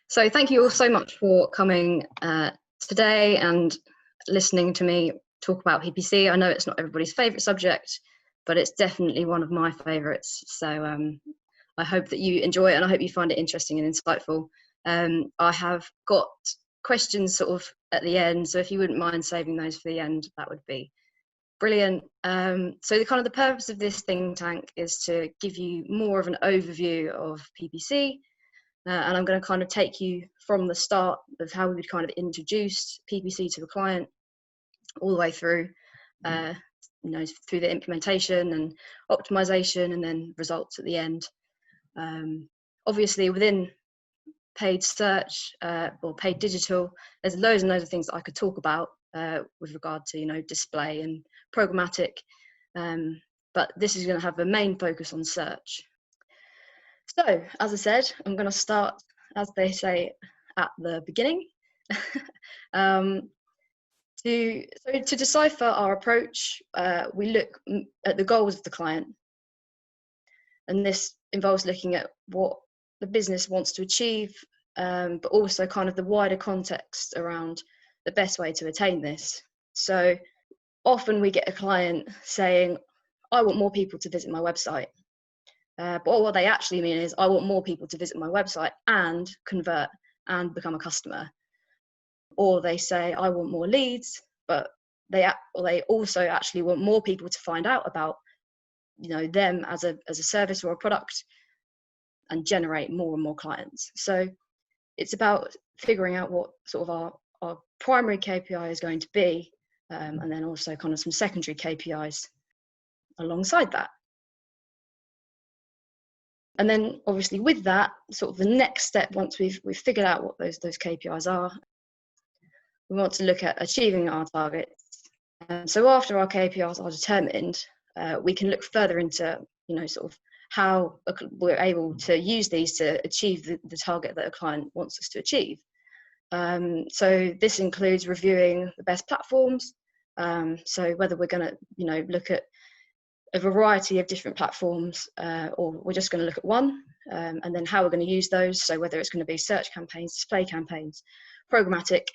So thank you all so much for coming today and listening to me talk about PPC. I know it's not everybody's favourite subject, but it's definitely one of my favourites. So I hope that you enjoy it, and I hope you find it interesting and insightful. I have got questions sort of at the end, so if you wouldn't mind saving those for the end, that would be brilliant. So the purpose of this think tank is to give you more of an overview of PPC. And I'm going to kind of take you from the start of how we would kind of introduce PPC to a client all the way through, through the implementation and optimization and then results at the end. Obviously, within paid search or paid digital, there's loads and loads of things that I could talk about with regard to, display and programmatic. But this is going to have a main focus on search. So, as I said, I'm going to start, as they say, at the beginning. To decipher our approach, we look at the goals of the client. And this involves looking at what the business wants to achieve, but also kind of the wider context around the best way to attain this. So often we get a client saying, I want more people to visit my website. But what they actually mean is, I want more people to visit my website and convert and become a customer. Or they say, I want more leads, but they also actually want more people to find out about, them as a service or a product and generate more and more clients. So it's about figuring out what sort of our primary KPI is going to be, and then also kind of some secondary KPIs alongside that. And then obviously with that, sort of the next step, once we've figured out what those KPIs are, we want to look at achieving our targets. So after our KPIs are determined, we can look further into, sort of how we're able to use these to achieve the target that a client wants us to achieve. So this includes reviewing the best platforms. So whether we're going to, look at a variety of different platforms, or we're just going to look at one, and then how we're going to use those. So whether it's going to be search campaigns, display campaigns, programmatic,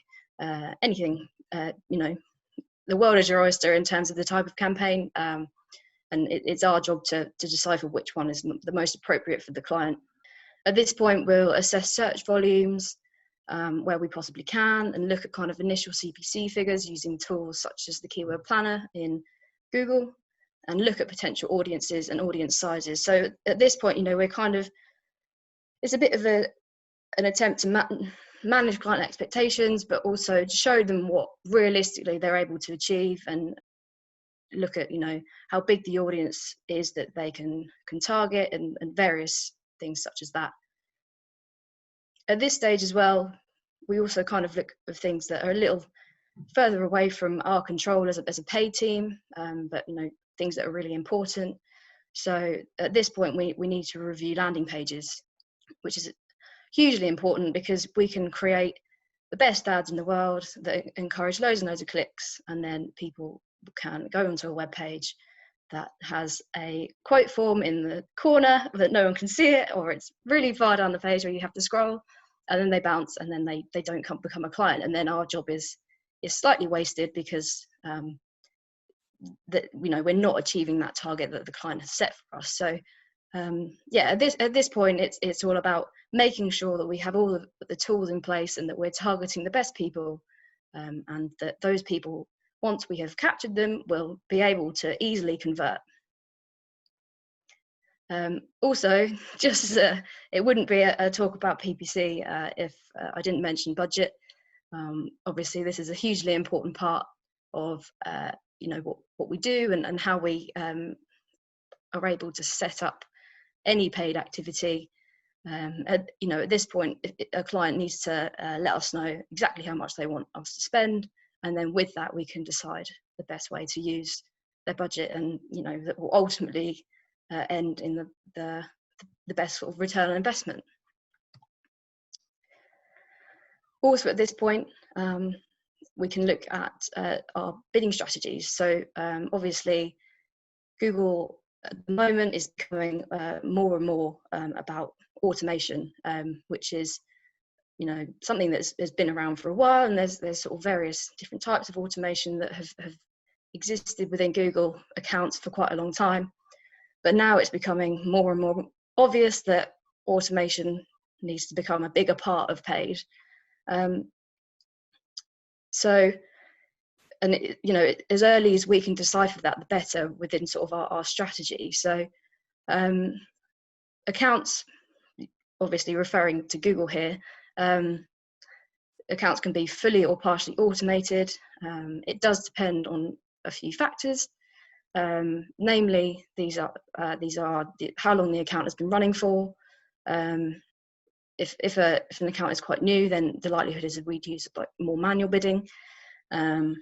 anything, the world is your oyster in terms of the type of campaign, and it's our job to decipher which one is the most appropriate for the client. At this point, we'll assess search volumes where we possibly can, and look at kind of initial CPC figures using tools such as the Keyword Planner in Google, and look at potential audiences and audience sizes. So at this point, we're kind of, it's a bit of an attempt to manage client expectations, but also to show them what realistically they're able to achieve, and look at, how big the audience is that they can target, and various things such as that. At this stage as well, we also kind of look at things that are a little further away from our control as a paid team, but things that are really important. So at this point, we need to review landing pages, which is hugely important because we can create the best ads in the world that encourage loads and loads of clicks, and then people can go onto a web page that has a quote form in the corner that no one can see it, or it's really far down the page where you have to scroll, and then they bounce, and then they don't become a client, and then our job is slightly wasted because that we're not achieving that target that the client has set for us. So at this point, it's all about making sure that we have all of the tools in place, and that we're targeting the best people, and that those people, once we have captured them, will be able to easily convert. Also, just it wouldn't be a talk about PPC if I didn't mention budget. Obviously, this is a hugely important part of what we do, and how we are able to set up any paid activity. At this point, a client needs to let us know exactly how much they want us to spend, and then with that we can decide the best way to use their budget, and that will ultimately end in the best sort of return on investment. Also at this point, we can look at our bidding strategies. So obviously Google at the moment is becoming more and more about automation, which is something that's been around for a while, and there's sort of various different types of automation that have existed within Google accounts for quite a long time. But now it's becoming more and more obvious that automation needs to become a bigger part of paid. As early as we can decipher that, the better within sort of our strategy. So accounts, obviously referring to Google here, accounts can be fully or partially automated. It does depend on a few factors. Namely, these are how long the account has been running for. If an account is quite new, then the likelihood is that we'd use like more manual bidding. And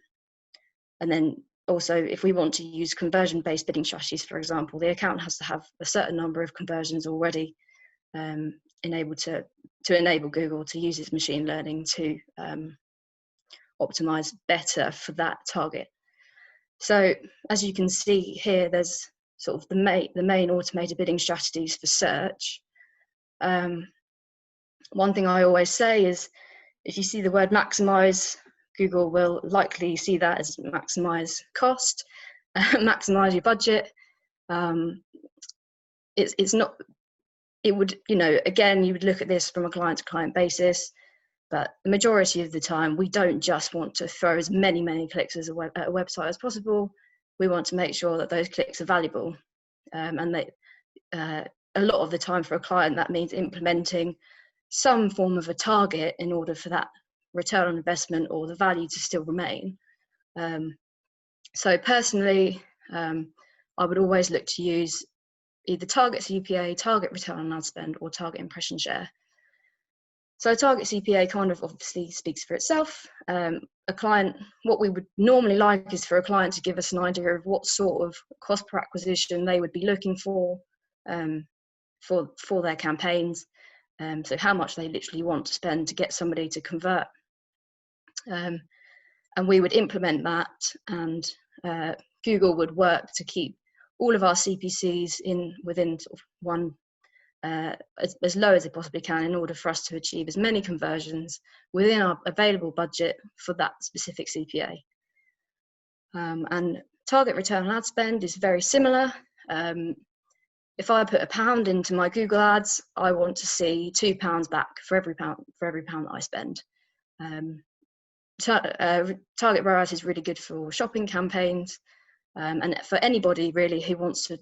then also, if we want to use conversion-based bidding strategies, for example, the account has to have a certain number of conversions already enabled to enable Google to use its machine learning to optimize better for that target. So as you can see here, there's sort of the main automated bidding strategies for search. One thing I always say is, if you see the word maximize, Google will likely see that as maximize cost, maximize your budget. It's not, it would, again, you would look at this from a client to client basis, but the majority of the time, we don't just want to throw as many clicks at a website as possible. We want to make sure that those clicks are valuable. And that a lot of the time for a client, that means implementing some form of a target in order for that return on investment or the value to still remain. So personally, I would always look to use either target CPA, target return on ad spend, or target impression share. So target CPA kind of obviously speaks for itself. A client, what we would normally like is for a client to give us an idea of what sort of cost per acquisition they would be looking for their campaigns. So how much they literally want to spend to get somebody to convert. And we would implement that, and Google would work to keep all of our CPCs within sort of one, as low as it possibly can, in order for us to achieve as many conversions within our available budget for that specific CPA. And target return on ad spend is very similar. If I put £1 into my Google ads, I want to see £2 back for every pound that I spend. Target ROAS is really good for shopping campaigns, and for anybody really who wants to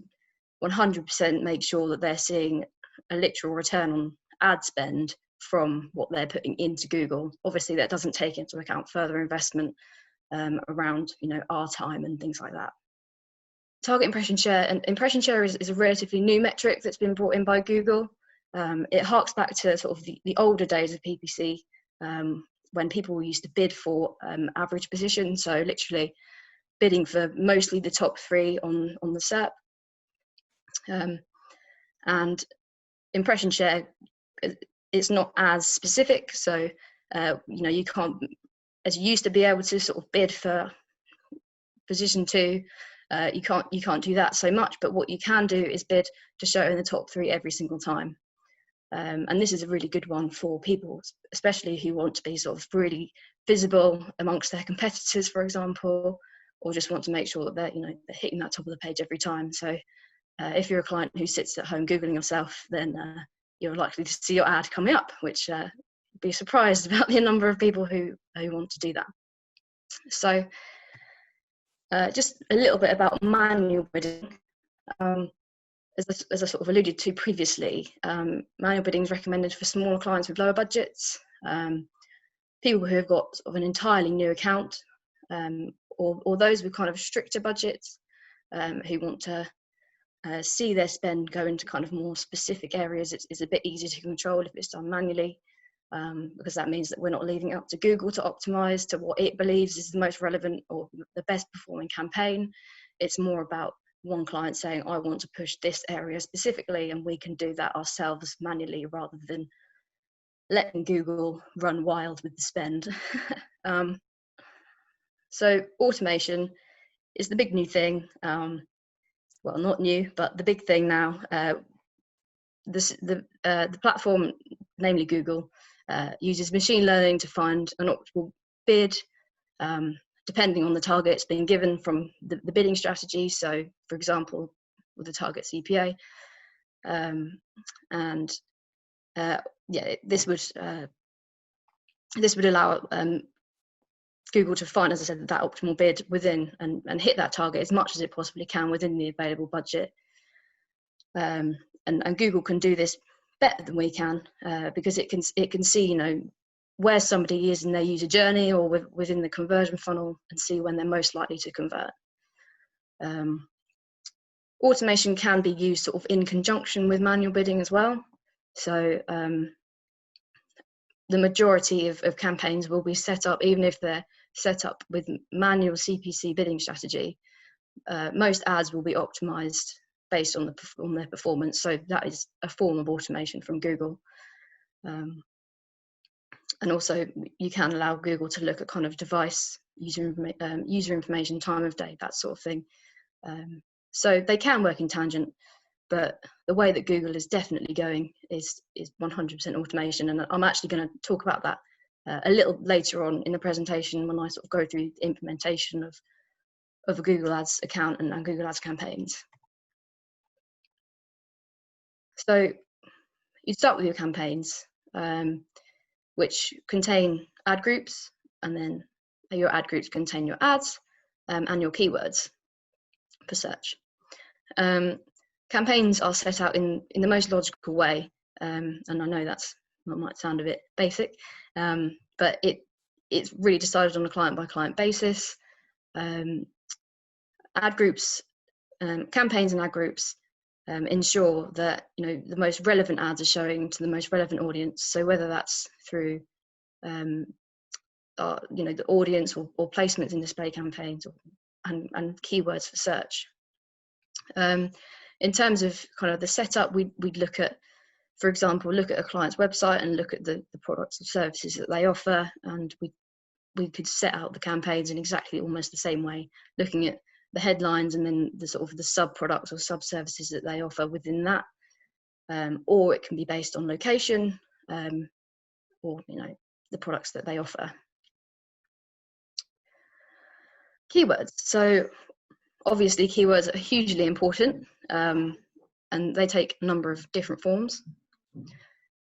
100% make sure that they're seeing a literal return on ad spend from what they're putting into Google. Obviously, that doesn't take into account further investment around our time and things like that. Target impression share, and impression share is a relatively new metric that's been brought in by Google. It harks back to sort of the older days of PPC, when people used to bid for average position, so literally bidding for mostly the top 3 on the SERP. And impression share, it's not as specific, so you can't, as you used to be able to sort of bid for position 2, you can't do that so much, but what you can do is bid to show in the top 3 every single time. And this is a really good one for people, especially who want to be sort of really visible amongst their competitors, for example, or just want to make sure that they're hitting that top of the page every time. So if you're a client who sits at home Googling yourself, then you're likely to see your ad coming up, which be surprised about the number of people who want to do that. So just a little bit about manual bidding. As I sort of alluded to previously, manual bidding is recommended for smaller clients with lower budgets, people who have got sort of an entirely new account, or those with kind of stricter budgets, who want to see their spend go into kind of more specific areas. It's a bit easier to control if it's done manually, because that means that we're not leaving it up to Google to optimize to what it believes is the most relevant or the best performing campaign. It's more about one client saying, I want to push this area specifically, and we can do that ourselves manually rather than letting Google run wild with the spend. So automation is the big new thing. Well, not new, but the big thing now. The platform, namely Google, uses machine learning to find an optimal bid, depending on the targets being given from the bidding strategy. So, for example, with the target CPA, this would allow Google to find, as I said, that optimal bid within and hit that target as much as it possibly can within the available budget. And Google can do this better than we can, because it can see, you know, where somebody is in their user journey or within the conversion funnel, and see when they're most likely to convert. Automation can be used sort of in conjunction with manual bidding as well. So the majority of campaigns will be set up, even if they're set up with manual CPC bidding strategy, most ads will be optimized based on their performance. So that is a form of automation from Google. And also you can allow Google to look at kind of device user information, time of day, that sort of thing. So they can work in tangent, but the way that Google is definitely going is 100% automation. And I'm actually going to talk about that a little later on in the presentation, when I sort of go through the implementation of a Google Ads account and Google Ads campaigns. So you start with your campaigns, which contain ad groups, and then your ad groups contain your ads and your keywords for search. Campaigns are set out in the most logical way, and I know that might sound a bit basic, but it's really decided on a client by client basis. Ad groups, campaigns and ad groups ensure that, you know, the most relevant ads are showing to the most relevant audience. So whether that's through you know, the audience or placements in display campaigns, and keywords for search. In terms of kind of the setup, we'd look at, for example, look at a client's website and look at the products and services that they offer, and we could set out the campaigns in exactly almost the same way, looking at the headlines and then the sort of the sub products or sub services that they offer within that, or it can be based on location, or, you know, the products that they offer. Keywords. So obviously keywords are hugely important, and they take a number of different forms.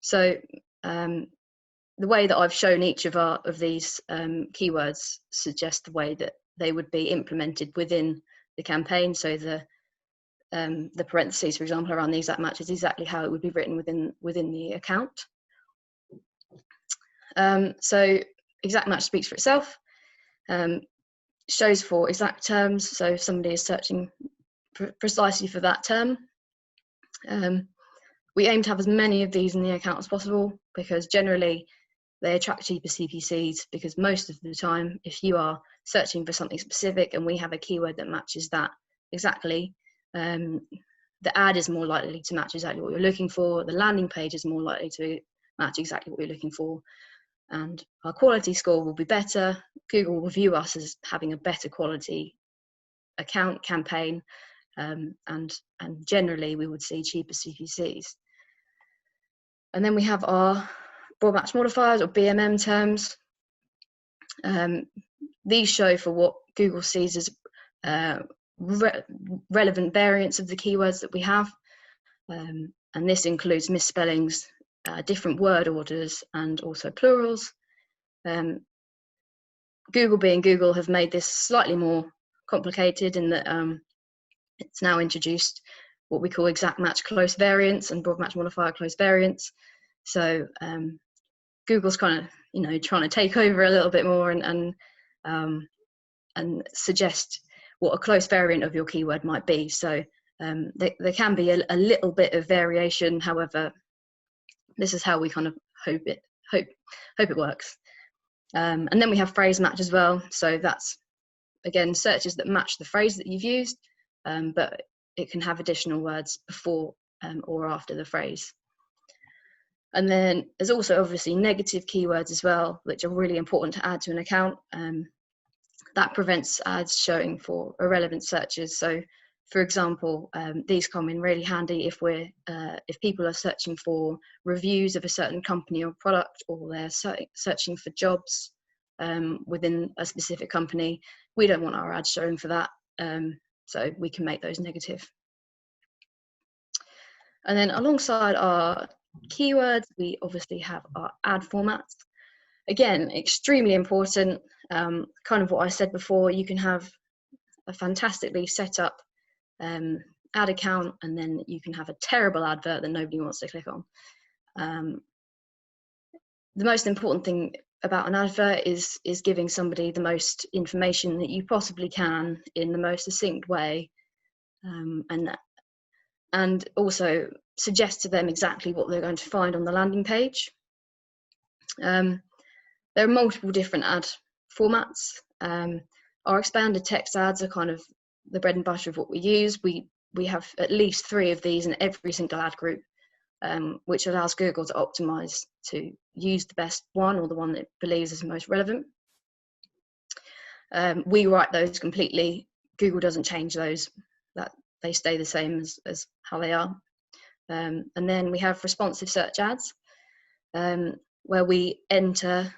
So the way that I've shown each of these keywords suggests the way that they would be implemented within the campaign. So the parentheses, for example, around the exact match is exactly how it would be written within the account. So exact match speaks for itself. Shows for exact terms. So if somebody is searching precisely for that term, we aim to have as many of these in the account as possible, because generally they attract cheaper CPCs, because most of the time, if you are searching for something specific and we have a keyword that matches that exactly, the ad is more likely to match exactly what you're looking for. The landing page is more likely to match exactly what you're looking for, and our quality score will be better. Google will view us as having a better quality account campaign, and generally we would see cheaper CPCs. And then we have our broad match modifiers, or BMM terms. These show for what Google sees as relevant variants of the keywords that we have, and this includes misspellings, different word orders, and also plurals. Google, being Google, have made this slightly more complicated in that it's now introduced what we call exact match close variants and broad match modifier close variants. So Google's kind of, you know, trying to take over a little bit more and suggest what a close variant of your keyword might be. So there can be a little bit of variation. However, this is how we kind of hope it works. And then we have phrase match as well. So that's, again, searches that match the phrase that you've used, but it can have additional words before or after the phrase. And then there's also obviously negative keywords as well, which are really important to add to an account. That prevents ads showing for irrelevant searches. So For example, these come in really handy if people are searching for reviews of a certain company or product, or they're searching for jobs within a specific company. We don't want our ads showing for that, so we can make those negative. And then alongside our keywords, we obviously have our ad formats. Again, extremely important. Kind of what I said before, you can have a fantastically set up ad account, and then you can have a terrible advert that nobody wants to click on. The most important thing about an advert is giving somebody the most information that you possibly can in the most succinct way, and also suggest to them exactly what they're going to find on the landing page. There are multiple different ad formats. Our expanded text ads are kind of the bread and butter of what we use. We have at least 3 of these in every single ad group, which allows Google to optimize to use the best one, or the one that it believes is most relevant. We write those completely. Google doesn't change those, that they stay the same as how they are. And then we have responsive search ads, where we enter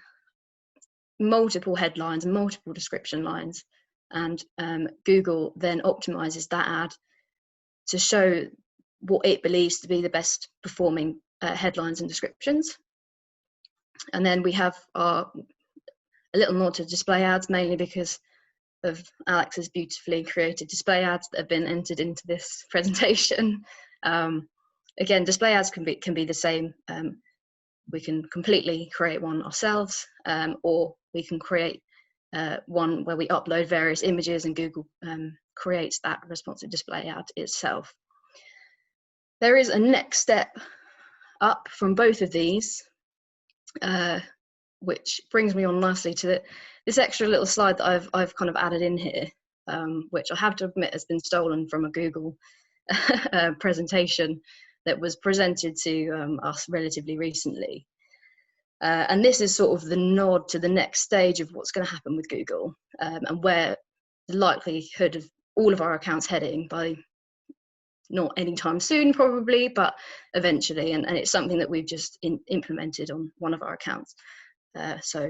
multiple headlines and multiple description lines, and Google then optimizes that ad to show what it believes to be the best performing headlines and descriptions. And then we have a little nod to display ads, mainly because of Alex's beautifully created display ads that have been entered into this presentation. Again, display ads can be the same. We can completely create one ourselves, or we can create one where we upload various images and Google creates that responsive display ad itself. There is a next step up from both of these, which brings me on nicely to this extra little slide that I've kind of added in here, which I have to admit has been stolen from a Google presentation that was presented to us relatively recently. And this is sort of the nod to the next stage of what's going to happen with Google, and where the likelihood of all of our accounts heading by, not anytime soon probably, but eventually. And it's something that we've just implemented on one of our accounts. So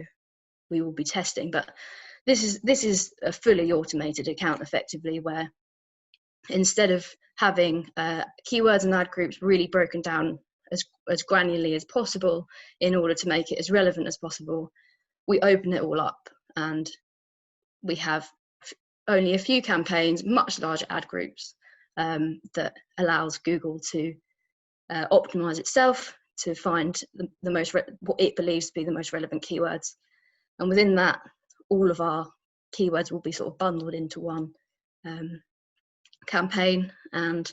we will be testing, but this is a fully automated account effectively, where instead of having keywords and ad groups really broken down as granularly as possible in order to make it as relevant as possible, we open it all up, and we have only a few campaigns, much larger ad groups, that allows Google to optimize itself to find the most what it believes to be the most relevant keywords. And within that, all of our keywords will be sort of bundled into one campaign, and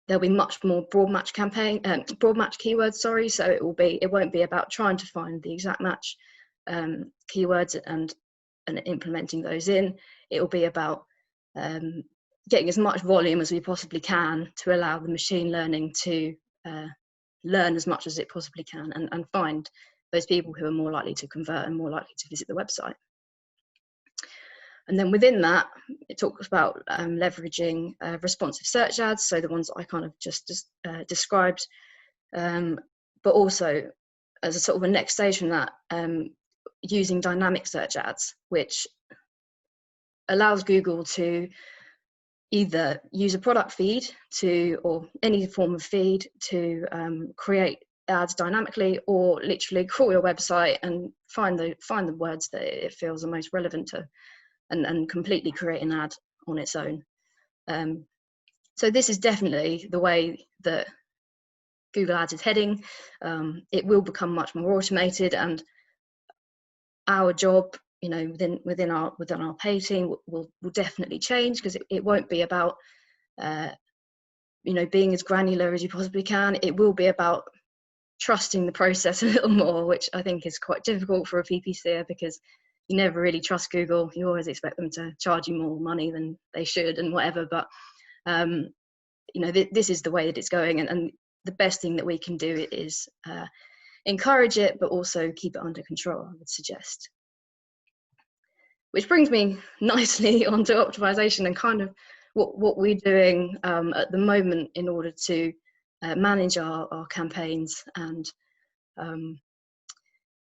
there'll be much more broad match keywords, sorry. So it won't be about trying to find the exact match keywords and implementing those in. It will be about getting as much volume as we possibly can to allow the machine learning to learn as much as it possibly can, and find those people who are more likely to convert and more likely to visit the website. And then within that, it talks about leveraging responsive search ads, so the ones that I kind of just described, but also as a sort of a next stage from that, using dynamic search ads, which allows Google to either use a product feed or any form of feed to create ads dynamically, or literally crawl your website and find the words that it feels are most relevant to, and completely create an ad on its own. So this is definitely the way that Google Ads is heading. It will become much more automated, and our job, within our pay team will definitely change, because it won't be about being as granular as you possibly can. It will be about trusting the process a little more, which I think is quite difficult for a PPCer, because you never really trust Google. You always expect them to charge you more money than they should and whatever, but this is the way that it's going, and the best thing that we can do is encourage it, but also keep it under control, I would suggest. Which brings me nicely onto optimization, and kind of what we're doing at the moment in order to manage our campaigns. And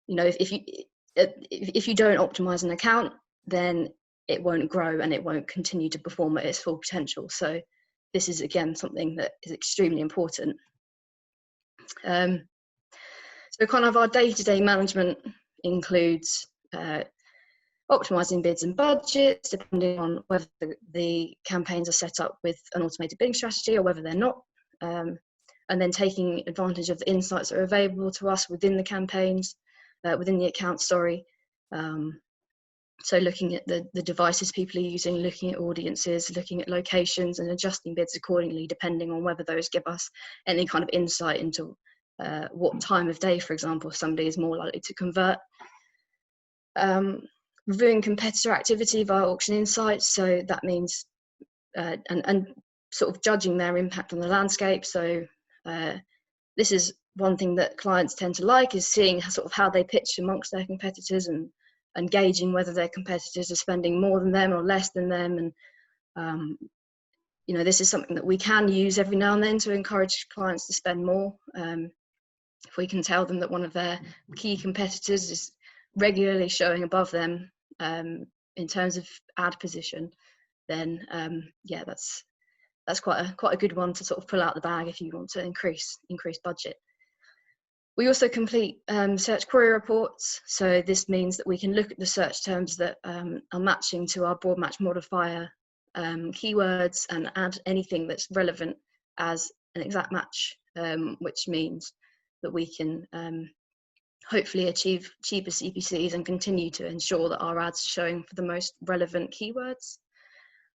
you know, if you don't optimize an account, then it won't grow and it won't continue to perform at its full potential. So this is again something that is extremely important. So kind of our day-to-day management includes optimizing bids and budgets, depending on whether the campaigns are set up with an automated bidding strategy or whether they're not, and then taking advantage of the insights that are available to us within the campaigns, within the account, sorry. So looking at the devices people are using, looking at audiences, looking at locations, and adjusting bids accordingly, depending on whether those give us any kind of insight into what time of day, for example, somebody is more likely to convert. Reviewing competitor activity via auction insights, so that means and sort of judging their impact on the landscape. So this is one thing that clients tend to like, is seeing sort of how they pitch amongst their competitors and gauging whether their competitors are spending more than them or less than them. And you know, this is something that we can use every now and then to encourage clients to spend more. If we can tell them that one of their key competitors is regularly showing above them in terms of ad position, then yeah, that's quite a good one to sort of pull out the bag if you want to increase budget. We also complete search query reports. So this means that we can look at the search terms that are matching to our broad match modifier keywords and add anything that's relevant as an exact match, which means that we can hopefully achieve cheaper CPCs and continue to ensure that our ads are showing for the most relevant keywords.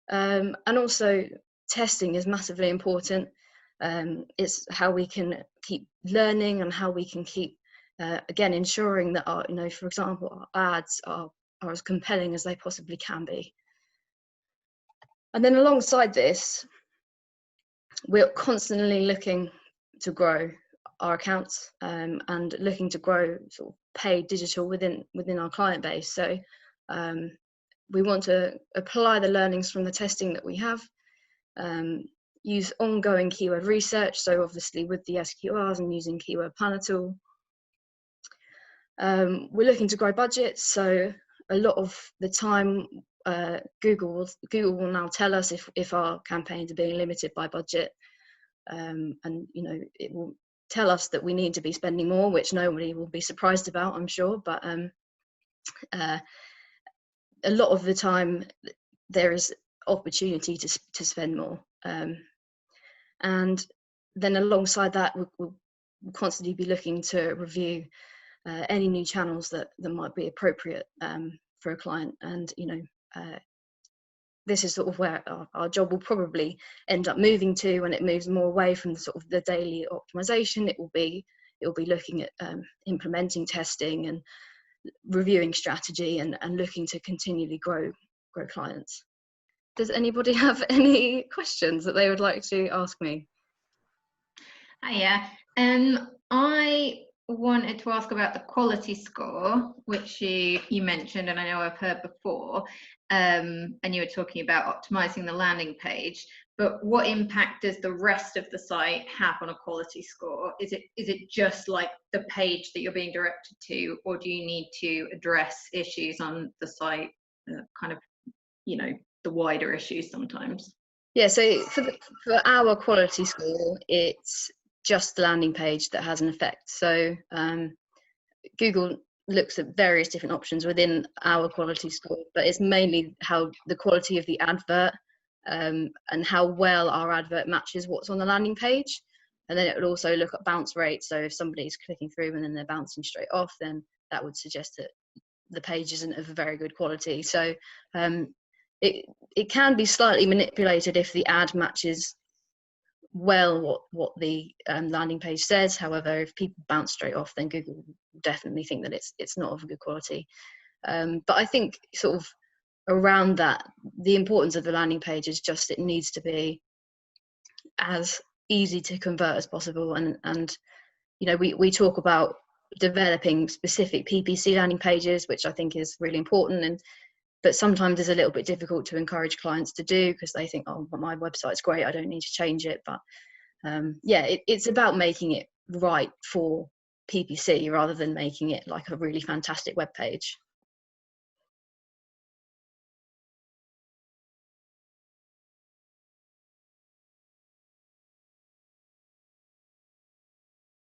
And also testing is massively important. It's how we can keep learning and how we can keep, again, ensuring that our, you know, for example, our ads are as compelling as they possibly can be. And then alongside this, we're constantly looking to grow our accounts and looking to grow sort of paid digital within our client base. So we want to apply the learnings from the testing that we have, use ongoing keyword research, so obviously with the SQRs and using Keyword Planner tool. We're looking to grow budgets, so a lot of the time Google will now tell us if our campaigns are being limited by budget, and you know, it will tell us that we need to be spending more, which nobody will be surprised about, I'm sure, but a lot of the time there is opportunity to spend more. And then alongside that, we'll constantly be looking to review any new channels that might be appropriate for a client. And you know, this is sort of where our job will probably end up moving to when it moves more away from the sort of the daily optimization. It will be looking at implementing testing and reviewing strategy and looking to continually grow clients. Does anybody have any questions that they would like to ask me? Hiya. I wanted to ask about the quality score, which you mentioned, and I know I've heard before, and you were talking about optimizing the landing page, but what impact does the rest of the site have on a quality score? Is it just like the page that you're being directed to, or do you need to address issues on the site, kind of, you know, the wider issues sometimes? Yeah, so for our quality score, it's just the landing page that has an effect. So Google looks at various different options within our quality score, but it's mainly how the quality of the advert and how well our advert matches what's on the landing page. And then it would also look at bounce rate. So if somebody's clicking through and then they're bouncing straight off, then that would suggest that the page isn't of a very good quality. So it can be slightly manipulated if the ad matches well what the landing page says. However, if people bounce straight off, then Google will definitely think that it's not of a good quality. But I think sort of around that, the importance of the landing page is just it needs to be as easy to convert as possible. And you know, we talk about developing specific PPC landing pages, which I think is really important. And but sometimes it's a little bit difficult to encourage clients to do, because they think, oh, but my website's great, I don't need to change it. But yeah, it's about making it right for PPC rather than making it like a really fantastic web page.